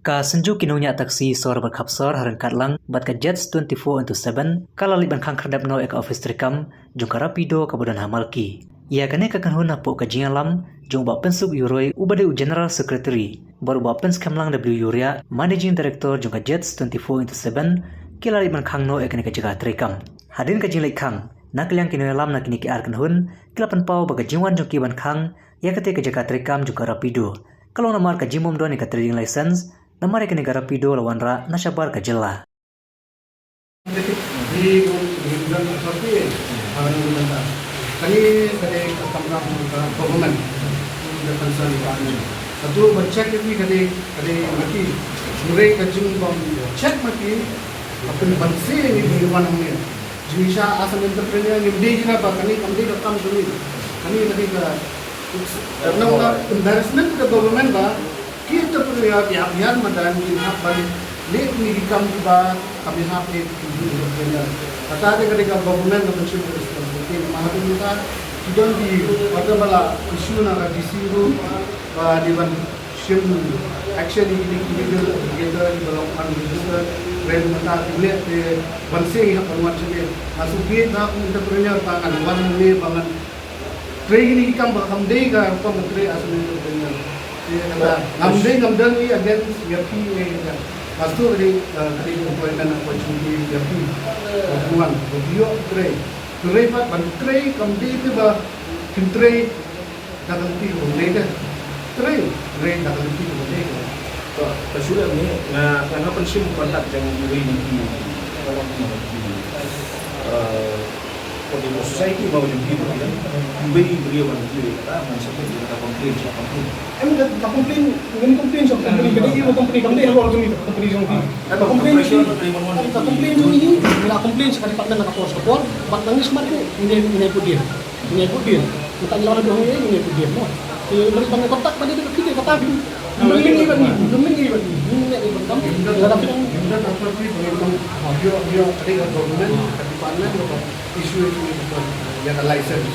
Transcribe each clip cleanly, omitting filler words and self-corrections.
Ka senju kinunya taksi sor berkapsor harangkat lang bat ka Jets 24/7 kala liban khang khardap no ek office trikam jungka rapido kabudan hamalki. Ia kane ka kanhun apo ka jingalam jung ba pensuk yuroi ubade u general secretary baru ba pens kamlang W Yuria managing director jungka Jets 24/7 kila liban khang no ek ne ka jaga trikam. Hadin ka jinglai khang nakliang kinuya lam na kini ki ar kanhun kila pan pau ba ka jingwan jungki ban khang ya kate ka jaga trikam jungka rapido. Kalau namar ka jimom do ni ka trading license namar ke negara pido lawan ra nasyabar ke jela. Di bulan April, kali kali kamera government depan sana. Satu bercek ini kali mati, mereka kacung bom cek mati, apa ni bansi ni di mana ni. Jinisha asal entrepreneur ni dia kena apa kali kami datang dulu. Kali ka karena embarrassment ke government ba kita perlu biar madan kita balik lek ni dikam ba kami hape punya kata ada ketika government mention responsibility mahatu kita tidak di pada bala isu na DC ru ba diwan shim action ini kita development register red mata ile banse ya perluan sini masuk kita entrepreneur tangan wan ni bangan training dikam ba kamdei ka menteri asal entrepreneur ngamdan ni against YAPI pastu dari employment opportunity YAPI hubungan video tray pat ban tray kamdi itu ba tray dalam ti boleh tray dalam ti boleh to sudah ni karena pensim kontak dengan UAE kalau kalau society bawa jadi kan UAE beliau kan sampai kita komplain so company jadi itu company kami dia kalau kami company yang ini komplain ini bila komplain sekali partner nak kapor bak nangis mati ini pun dia kita lawan dua ini pun dia no mereka bangun kontak pada kita kata belum ini bagi kami ada film kita transfer free dia ada government department isu ya license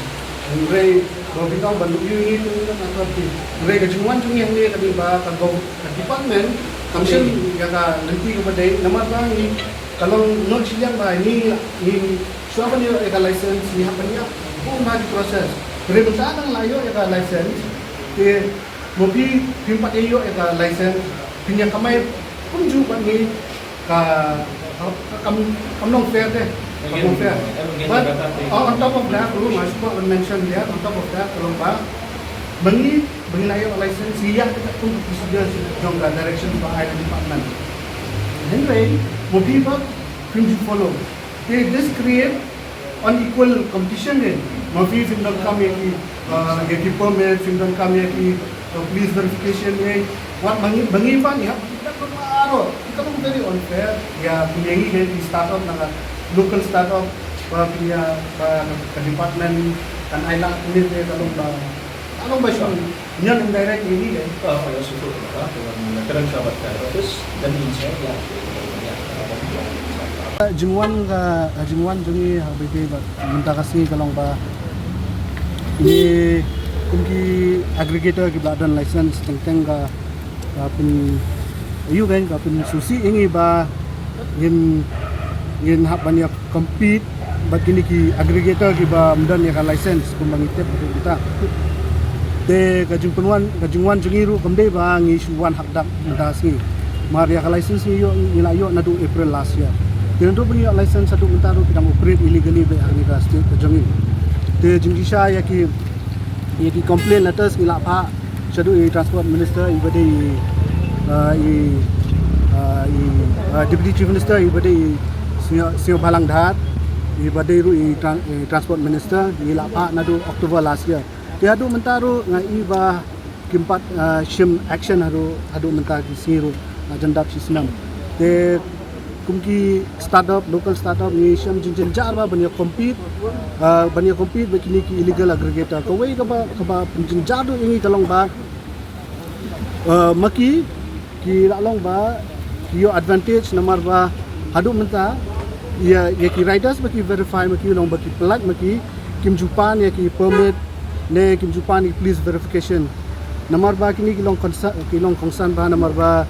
Ray, kalau kita bantu ini tu kan transfer free. Ray kecuman cuma yang dia tadi bah kalau department, kamsen ya nanti kepada nama bang ni kalau non siang bah ini siapa ni ya license ni apa ni? Pun dah diproses. Ray besar kan layo ya license. Ke mobil pimpat ayo ya license. Punya kamai pun juga ni kamnong fair deh. But on top of that, Mas Pak mention dia on top of that kalau Pak bengi layo license yang kita pun sudah jangka direction by the department. Anyway, mobil Pak pinju follow. This create unequal competition ni. Mobil film kami ki permit film kami ki police verification ni. What bengi Pak ni kita bermaruh. Kita pun very unfair. Ya punya ini di startup local startup punya department kan ailah ini dia kalau basyo nyan indirect ini kan kalau support dengan kerang sahabat terus dan insight ya jingwan jungi habis minta kasih kalau ba ini kunci aggregator ke badan license tentang pun you kan pun susi ini ba in hak banyak compete bagi ni ki aggregator ki ba mdan ya license pemangitep kita te kajungwan jungiru kamde ba ngi suwan hak dak mendasi maria license ni yo nilayo nadu April last year te untuk punya license satu mentaru kita operate illegally be Armida state kajungin te jingkisha ya ki complain letters ila pa sadu transport minister ibade deputy chief minister ibade Sio Balang Dhat, ibadai ru transport minister ila pa nadu October last year. Dia adu mentaru ngai iba kimpat shim action adu mentar ki siru agenda sistem. Te kumki startup local startup ni shim jinjin jarba banyak compete begini ki illegal aggregator. Kawai ka ba jinjin jadu ini kalong ba maki ki lalong ba yo advantage nomor ba adu mentar ya ki riders baki verify maki long baki pelat maki kim jupan ya ki permit ne kim jupan ki police verification namar ba kini kilong concern ba namar ba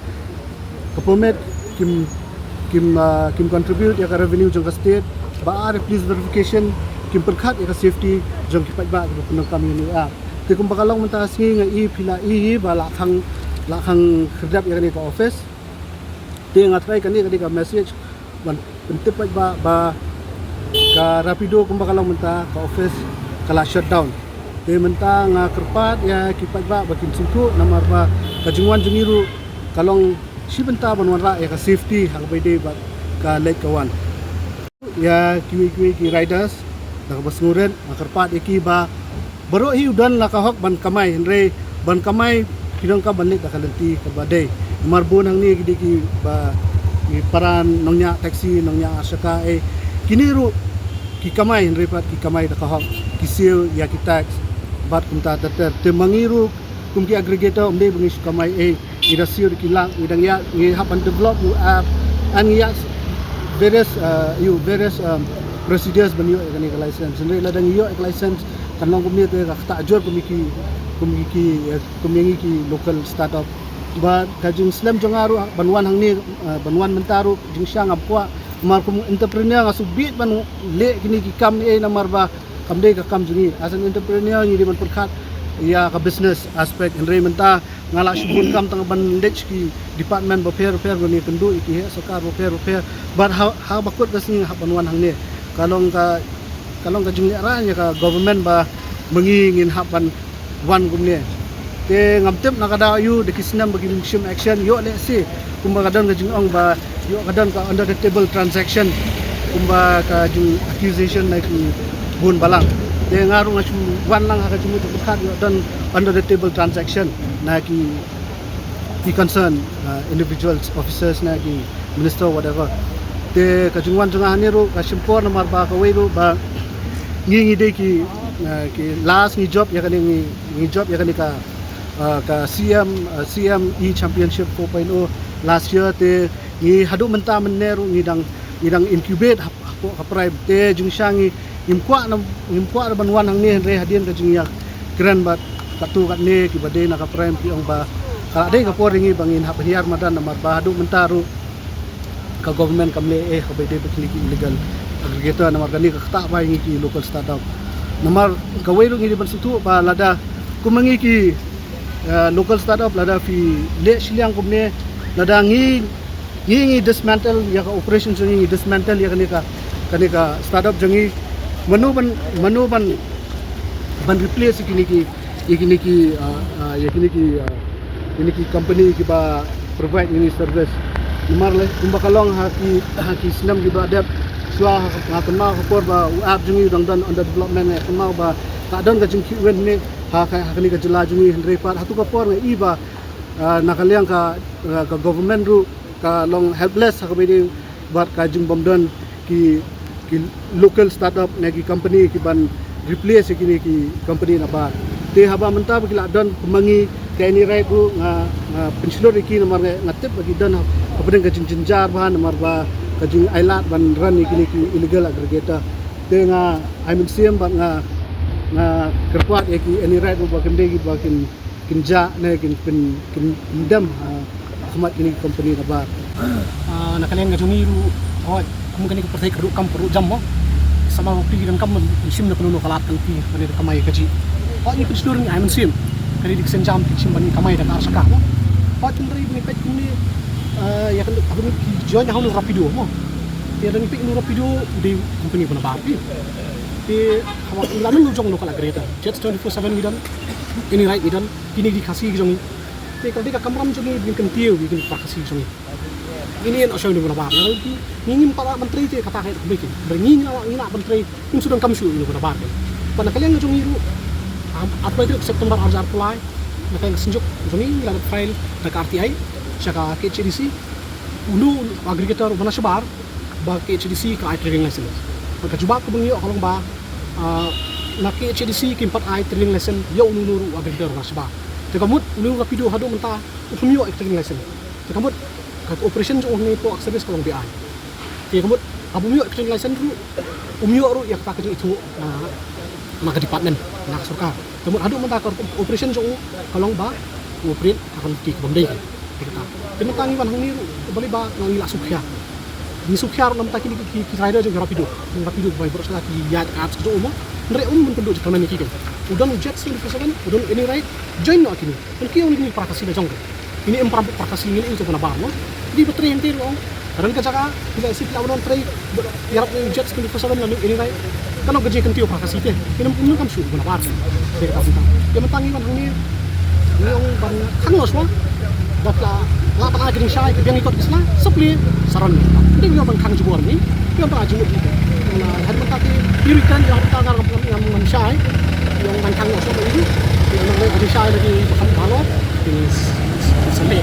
Kapomet kim contribute ya ka revenue jong ka state ba police verification kim perkhat ya ka safety jong ki ba penang kami ni te kum bakalong menta singi nga i pila i ba la khang kherdap ya ni ka office te ngatrai kan ni ka message ban pentep ba ka rapido kum bakalong menta ka office kala shutdown te menta nga kerpat ya ki ba bakin singku namar ba kajungwan jungiru kalong si benta banwan ya ka safety hang by day ba ka late kawan ya ki riders nak basnguren akarpat iki ba baro hi udan la ka hok ban kamay henre ban kamay kinong ka banlit ka lenti ka badai marbon hang ni gidi ki ba paran nongnya taxi nongnya asaka kiniru ki kamay henre pat ki kamay ka hok kisil ya ki tax bat kumta ter te mangiru kum ki aggregator umde bungis kamay ida siur kilang idang ya ngi hapan develop and ya various procedures banyo kani ka license nri ladang yo license kanong kumni te ka tajur kumiki local startup ba kajung slam jongaru banwan hangni banwan mentaru jing syang apwa mar kum entrepreneur nga subit ban le kini ki kam na marba kamde ka kam jungi as an entrepreneur ni ban perkhat ya ka business aspect nri menta ngala subun kam tang ban lech ki department repair ni kendu iki he sokar repair but ha bakut kasing ha banwan hangni kalong ka jungi ran ya ka government ba mengingin hapan wan gumne te ngamtep nakada yu de kisnam bagi mission action yo le si kumba kadon ka jingong ba yo kadon ka under the table transaction kumba ka jung accusation na ki bun balang te ngaru ngasu wan lang ka jumu bukat yo don under the table transaction na ki concern individuals officers na ki minister whatever te ka jungwan jungah ni ro ka simpor namar ba ka wei ro ba ngi de ki last ni job ya kan ni job ya kan ka CME championship 4.0 last year te ni hadu menta meneru ngidang incubate ka prime te jungsyang imkwa banwan hang ni re hadien ka jingyak grand bat katu kat ne ki bade na ka prime pi ong ba ka de ka poringi bangin hapiar madan namar ba hadu mentaru ka government kamle ka bade bekliki illegal aggregator namar kani ka ta ba ki local startup namar kawairu ngi ban sutu ba lada kumangi ki local startup lada fi le shiliang kumne lada ngi dismantle ya ka operation ngi dismantle ya kani ka startup jangi manu ban replace kini ki company ki ba provide ini service namar le kumbakalong haki sinam gi ba adap swa ngatma ko ba up jungi dang dan under development ne kemau ba ta don ka jingki wen ne ha kani ka jela jungi henre pat hatu ka por ngai ba nakaliang ka government ru ka long helpless ka bedi bat ka jing bomdon ki local startup ne ki company ki ban replace ki company na ba te haba menta ba kila don kumangi ka ni right ru nga pensilor ki namar ngatep bagi don kapedeng ka jinjar bahan namar ba kajing ailat ban ran ni illegal aggregator te nga I mean same ba nga kerpuat ki any right ba kende ba kinja ne kin dam khmat kini company na ba nakalen nga jumiru kamu kani pertai keru kam peru jam mo sama waktu dan kam isim na kuno kalat kan pi kani kamay kaji ni pensilor ni I mean same kani dik senjam sim ban kamay da arsaka mo cundri ni pet ni ya kan aku ni join hang rapido mo ya dan pik rapido di company pun bapi di kawan lalu jong lokal aggregator jet 24/7 gidan ini right gidan kini dikasih jong te kalau dia kamram jong ni bikin tiu bikin pakasi jong ini yang asal ni pun bapi lalu ngingin para menteri te kata kayak bikin beringin awak ngina menteri ini sudah kamsu ni pun bapi pada kalian jong ni apa itu September arjar apply nakang senjuk jong ni lalu file dekat RTI Saka KCDC ulu aggregator mana sebar ba KCDC ka training license maka juba ko bangyo kalau ba na KCDC kimpat training license yo ulu aggregator mana sebar te kamut ulu rapido hado menta umyo training license te kamut ka operation jo ni to service kalau BI te kamut abumyo training license ru umyo ru ya ka itu na department na surkar kamut hado menta ka operation jo kalau ba operate akan ki bamdai kita kementangi wan hang ni bali ba ngi la sukhya di sukhya nam ta kini ki rider jo rapido bai boros la ki ya ka jo mo ndre mun pendu kan ni ki udon jet 27 udon ini right join no kini ki on ni prakasi na jong ini empram prakasi ini itu puna bar no di betre ente lo ran ka jaga bila sit lawan tray yarap ni jet 27 lalu ini right kan gaji kan tio prakasi te ini mun kan su puna bar de ka bintang ya mentangi wan hang ni yung ban kan lo semua bakla lapan lagi ning syai ke biang ikut kisna sepli saran ni hindi yo ban kan jubor ni yo ba jumut ni na har mentati irikan yang kita ngarap yang syai yung man kan lo semua ini yang nang gaji syai lagi bakal balot ini sele